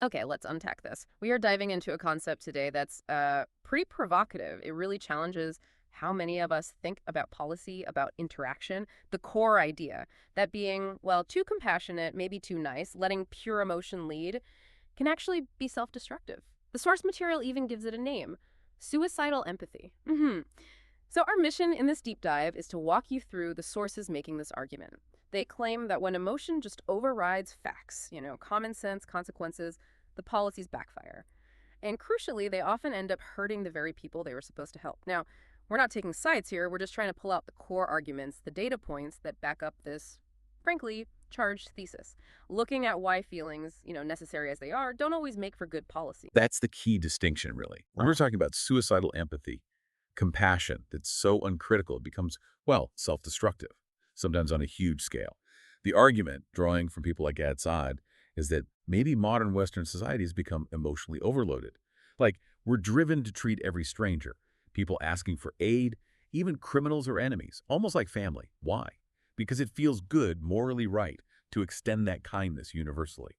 Okay, let's unpack this. We are diving into a concept today that's pretty provocative. It really challenges how many of us think about policy, about interaction, the core idea, that being, well, too compassionate, maybe too nice, letting pure emotion lead, can actually be self-destructive. The source material even gives it a name: suicidal empathy. So, our mission in this deep dive is to walk you through the sources making this argument. They claim that when emotion just overrides facts, common sense, consequences, the policies backfire. And crucially, they often end up hurting the very people they were supposed to help. Now, we're not taking sides here, we're just trying to pull out the core arguments, the data points that back up this, frankly, charged thesis. Looking at why feelings, necessary as they are, don't always make for good policy. That's the key distinction, really. When we're talking about suicidal empathy, compassion that's so uncritical it becomes, well, self-destructive, sometimes on a huge scale. The argument, drawing from people like Gad Saad, is that maybe modern Western society has become emotionally overloaded. Like, we're driven to treat every stranger, people asking for aid, even criminals or enemies, almost like family. Why? Because it feels good, morally right, to extend that kindness universally.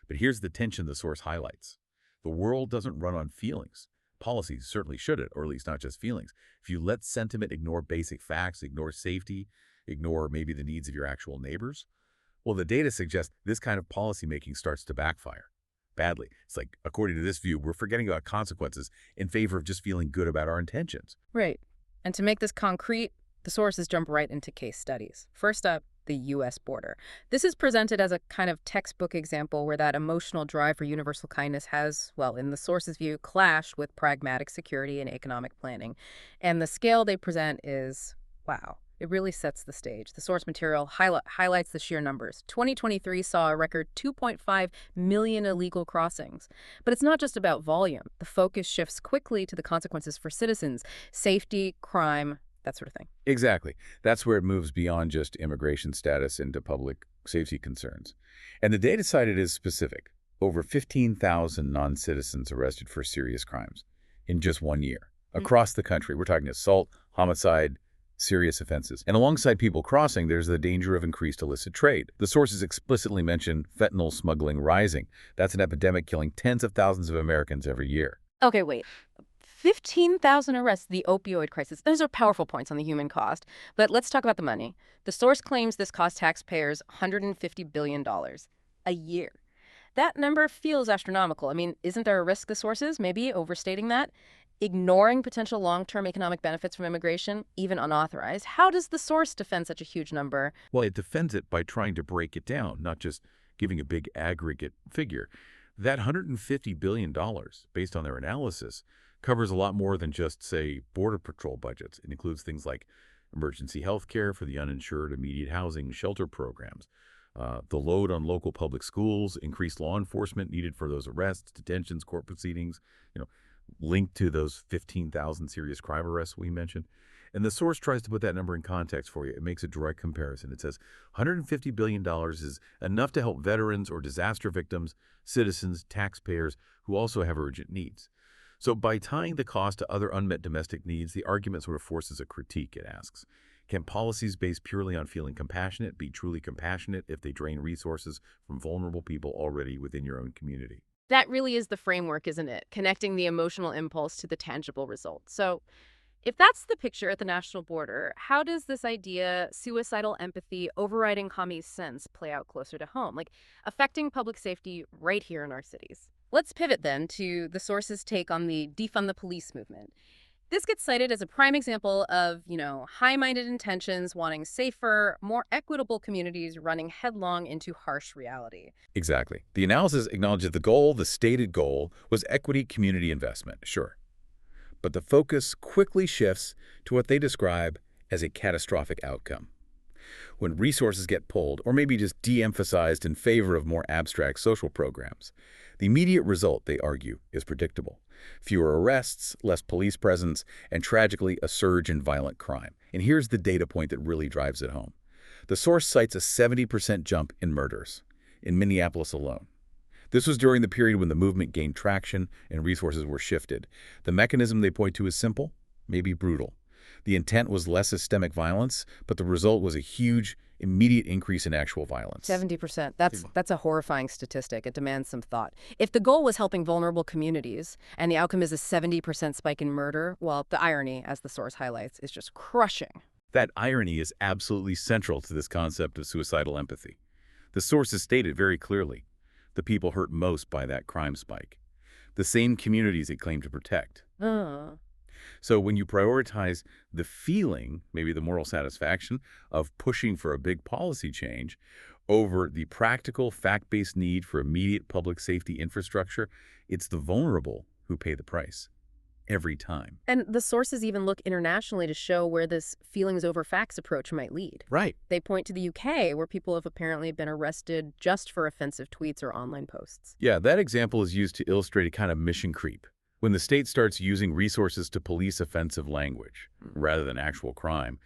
But here's the tension the source highlights. The world doesn't run on feelings. Policies certainly shouldn't, or at least not just feelings. If you let sentiment ignore basic facts, ignore safety, ignore maybe the needs of your actual neighbors, well, the data suggests this kind of policymaking starts to backfire badly. It's like, according to this view, we're forgetting about consequences in favor of just feeling good about our intentions. Right. And to make this concrete, the sources jump right into case studies. First up, the U.S. border. This is presented as a kind of textbook example where that emotional drive for universal kindness has, well, in the source's view, clashed with pragmatic security and economic planning. And the scale they present is, wow. It really sets the stage. The source material highlights the sheer numbers. 2023 saw a record 2.5 million illegal crossings. But it's not just about volume. The focus shifts quickly to the consequences for citizens: safety, crime, that sort of thing. Exactly. That's where it moves beyond just immigration status into public safety concerns. And the data cited is specific. Over 15,000 non-citizens arrested for serious crimes in just 1 year. Across the country, we're talking assault, homicide, serious offenses. And alongside people crossing, there's the danger of increased illicit trade. The sources explicitly mention fentanyl smuggling rising. That's an epidemic killing tens of thousands of Americans every year. Okay, wait. 15,000 arrests, the opioid crisis. Those are powerful points on the human cost. But let's talk about the money. The source claims this cost taxpayers $150 billion a year. That number feels astronomical. I mean, isn't there a risk the sources, maybe overstating that? Ignoring potential long-term economic benefits from immigration, even unauthorized. How does the source defend such a huge number? Well, it defends it by trying to break it down, not just giving a big aggregate figure. That $150 billion, based on their analysis, covers a lot more than just, say, Border Patrol budgets. It includes things like emergency health care for the uninsured, immediate housing, shelter programs, the load on local public schools, increased law enforcement needed for those arrests, detentions, court proceedings, linked to those 15,000 serious crime arrests we mentioned. And the source tries to put that number in context for you. It makes a direct comparison. It says $150 billion is enough to help veterans or disaster victims, citizens, taxpayers who also have urgent needs. So by tying the cost to other unmet domestic needs, the argument sort of forces a critique. It asks, can policies based purely on feeling compassionate be truly compassionate if they drain resources from vulnerable people already within your own community? That really is the framework, isn't it? Connecting the emotional impulse to the tangible result. So, if that's the picture at the national border, how does this idea, suicidal empathy, overriding common sense, play out closer to home, like affecting public safety right here in our cities? Let's pivot then to the source's take on the defund the police movement. This gets cited as a prime example of, high-minded intentions wanting safer, more equitable communities running headlong into harsh reality. Exactly. The analysis acknowledges the goal, the stated goal, was equity community investment, sure. But the focus quickly shifts to what they describe as a catastrophic outcome. When resources get pulled, or maybe just de-emphasized in favor of more abstract social programs, the immediate result, they argue, is predictable. Fewer arrests, less police presence, and tragically, a surge in violent crime. And here's the data point that really drives it home. The source cites a 70% jump in murders in Minneapolis alone. This was during the period when the movement gained traction and resources were shifted. The mechanism they point to is simple, maybe brutal. The intent was less systemic violence, but the result was a huge, immediate increase in actual violence. 70%. That's a horrifying statistic. It demands some thought. If the goal was helping vulnerable communities and the outcome is a 70% spike in murder, well, the irony, as the source highlights, is just crushing. That irony is absolutely central to this concept of suicidal empathy. The sources state it very clearly. The people hurt most by that crime spike. The same communities it claimed to protect. Uh, So when you prioritize the feeling, maybe the moral satisfaction, of pushing for a big policy change over the practical, fact-based need for immediate public safety infrastructure, it's the vulnerable who pay the price. Every time. and the sources even look internationally to show where this feelings over facts approach might lead. Right. They point to the UK, where people have apparently been arrested just for offensive tweets or online posts. Yeah, that example is used to illustrate a kind of mission creep. When the state starts using resources to police offensive language rather than actual crime,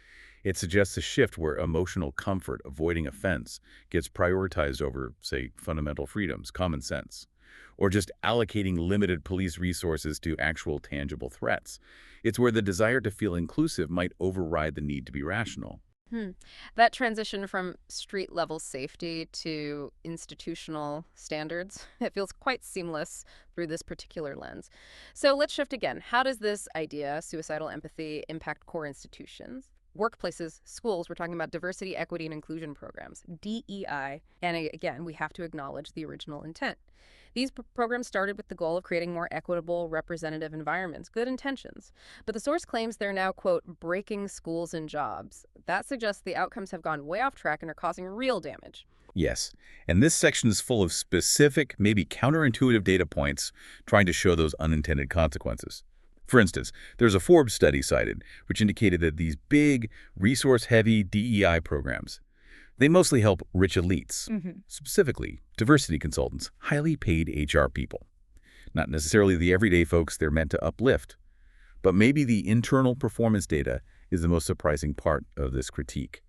it suggests a shift where emotional comfort, avoiding offense, gets prioritized over, say, fundamental freedoms, common sense, or just allocating limited police resources to actual tangible threats. It's where the desire to feel inclusive might override the need to be rational. That transition from street-level safety to institutional standards, it feels quite seamless through this particular lens. So let's shift again. How does this idea, suicidal empathy, impact core institutions? Workplaces, schools, we're talking about diversity, equity, and inclusion programs, DEI. And again, we have to acknowledge the original intent. These programs started with the goal of creating more equitable, representative environments, good intentions. But the source claims they're now, quote, breaking schools and jobs. That suggests the outcomes have gone way off track and are causing real damage. Yes, and this section is full of specific, maybe counterintuitive data points trying to show those unintended consequences. For instance, there's a Forbes study cited, which indicated that these big, resource-heavy DEI programs, they mostly help rich elites, specifically diversity consultants, highly paid HR people. Not necessarily the everyday folks they're meant to uplift. But maybe the internal performance data is the most surprising part of this critique.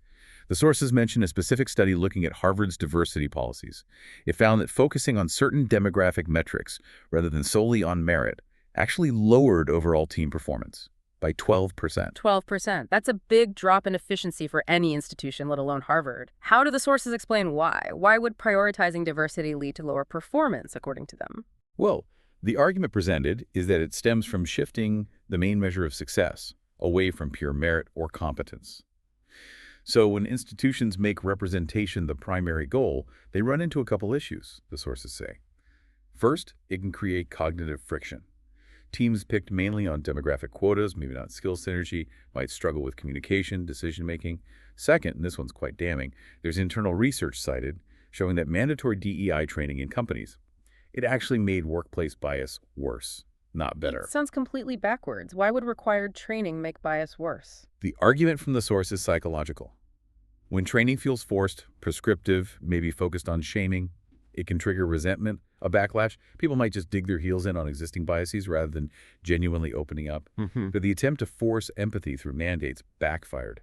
The sources mention a specific study looking at Harvard's diversity policies. It found that focusing on certain demographic metrics, rather than solely on merit, actually lowered overall team performance by 12%. 12%. That's a big drop in efficiency for any institution, let alone Harvard. How do the sources explain why? Why would prioritizing diversity lead to lower performance, according to them? Well, the argument presented is that it stems from shifting the main measure of success away from pure merit or competence. So when institutions make representation the primary goal, they run into a couple issues, the sources say. First, it can create cognitive friction. Teams picked mainly on demographic quotas, maybe not skill synergy, might struggle with communication, decision-making. Second, and this one's quite damning, there's internal research cited showing that mandatory DEI training in companies, it actually made workplace bias worse, not better. It sounds completely backwards. Why would required training make bias worse? The argument from the source is psychological. When training feels forced, prescriptive, maybe focused on shaming, it can trigger resentment, a backlash. People might just dig their heels in on existing biases rather than genuinely opening up. But the attempt to force empathy through mandates backfired.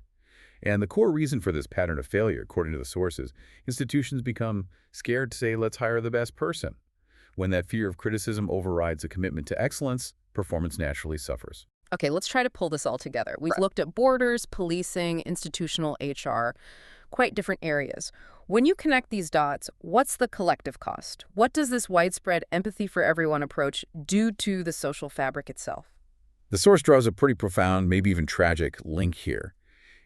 And the core reason for this pattern of failure, according to the sources, institutions become scared to say, let's hire the best person. When that fear of criticism overrides a commitment to excellence, performance naturally suffers. Okay, let's try to pull this all together. We've looked at borders, policing, institutional HR, quite different areas. When you connect these dots, what's the collective cost? What does this widespread empathy for everyone approach do to the social fabric itself? The source draws a pretty profound, maybe even tragic, link here.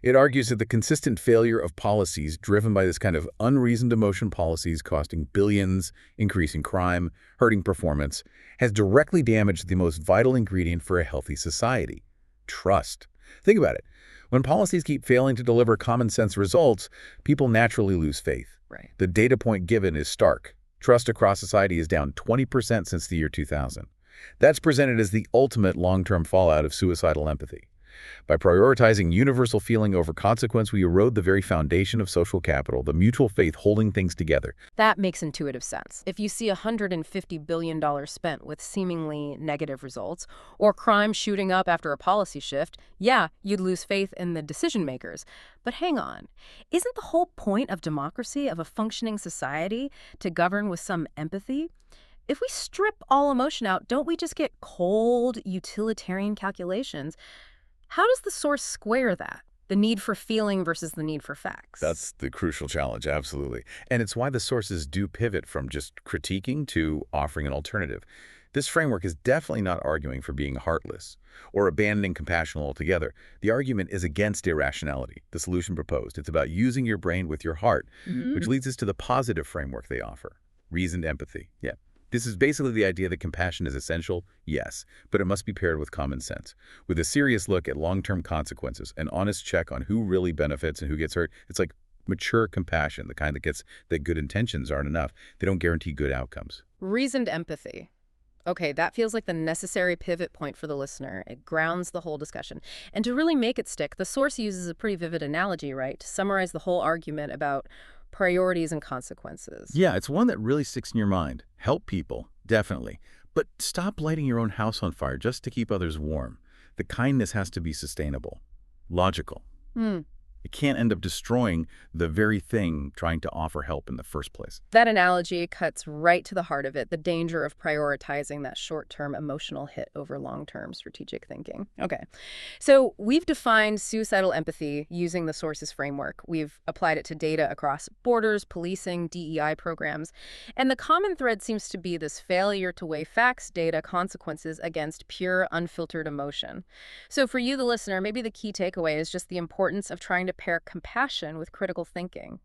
It argues that the consistent failure of policies driven by this kind of unreasoned emotion policies costing billions, increasing crime, hurting performance, has directly damaged the most vital ingredient for a healthy society: trust. Think about it. When policies keep failing to deliver common sense results, people naturally lose faith. Right. The data point given is stark. Trust across society is down 20% since the year 2000. That's presented as the ultimate long-term fallout of suicidal empathy. By prioritizing universal feeling over consequence, we erode the very foundation of social capital, the mutual faith holding things together. That makes intuitive sense. If you see $150 billion spent with seemingly negative results, or crime shooting up after a policy shift, yeah, you'd lose faith in the decision makers. But hang on, isn't the whole point of democracy, of a functioning society, to govern with some empathy? If we strip all emotion out, don't we just get cold, utilitarian calculations? How does the source square that? The need for feeling versus the need for facts. That's the crucial challenge, absolutely. And it's why the sources do pivot from just critiquing to offering an alternative. This framework is definitely not arguing for being heartless or abandoning compassion altogether. The argument is against irrationality, the solution proposed. It's about using your brain with your heart, which leads us to the positive framework they offer, reasoned empathy. Yeah. This is basically the idea that compassion is essential, yes, but it must be paired with common sense. With a serious look at long-term consequences, an honest check on who really benefits and who gets hurt. It's like mature compassion, the kind that good intentions aren't enough. They don't guarantee good outcomes. Reasoned empathy. Okay, that feels like the necessary pivot point for the listener. It grounds the whole discussion. And to really make it stick, the source uses a pretty vivid analogy, right, to summarize the whole argument about priorities and consequences. Yeah, it's one that really sticks in your mind. Help people, definitely. But stop lighting your own house on fire just to keep others warm. The kindness has to be sustainable, logical. Hmm. It can't end up destroying the very thing trying to offer help in the first place. That analogy cuts right to the heart of it, the danger of prioritizing that short-term emotional hit over long-term strategic thinking. Okay, so we've defined suicidal empathy using the sources framework. We've applied it to data across borders, policing, DEI programs, and the common thread seems to be this failure to weigh facts, data, consequences against pure, unfiltered emotion. So for you, the listener, maybe the key takeaway is just the importance of trying to pair compassion with critical thinking,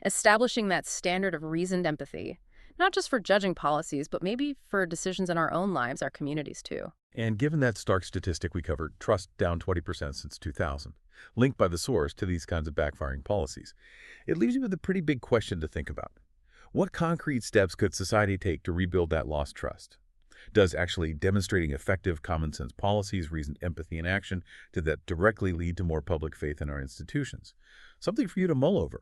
establishing that standard of reasoned empathy, not just for judging policies, but maybe for decisions in our own lives, our communities too. And given that stark statistic we covered, trust down 20% since 2000, linked by the source to these kinds of backfiring policies, it leaves you with a pretty big question to think about. What concrete steps could society take to rebuild that lost trust? Does actually demonstrating effective common sense policies, reasoned empathy in action, did that directly lead to more public faith in our institutions? Something for you to mull over.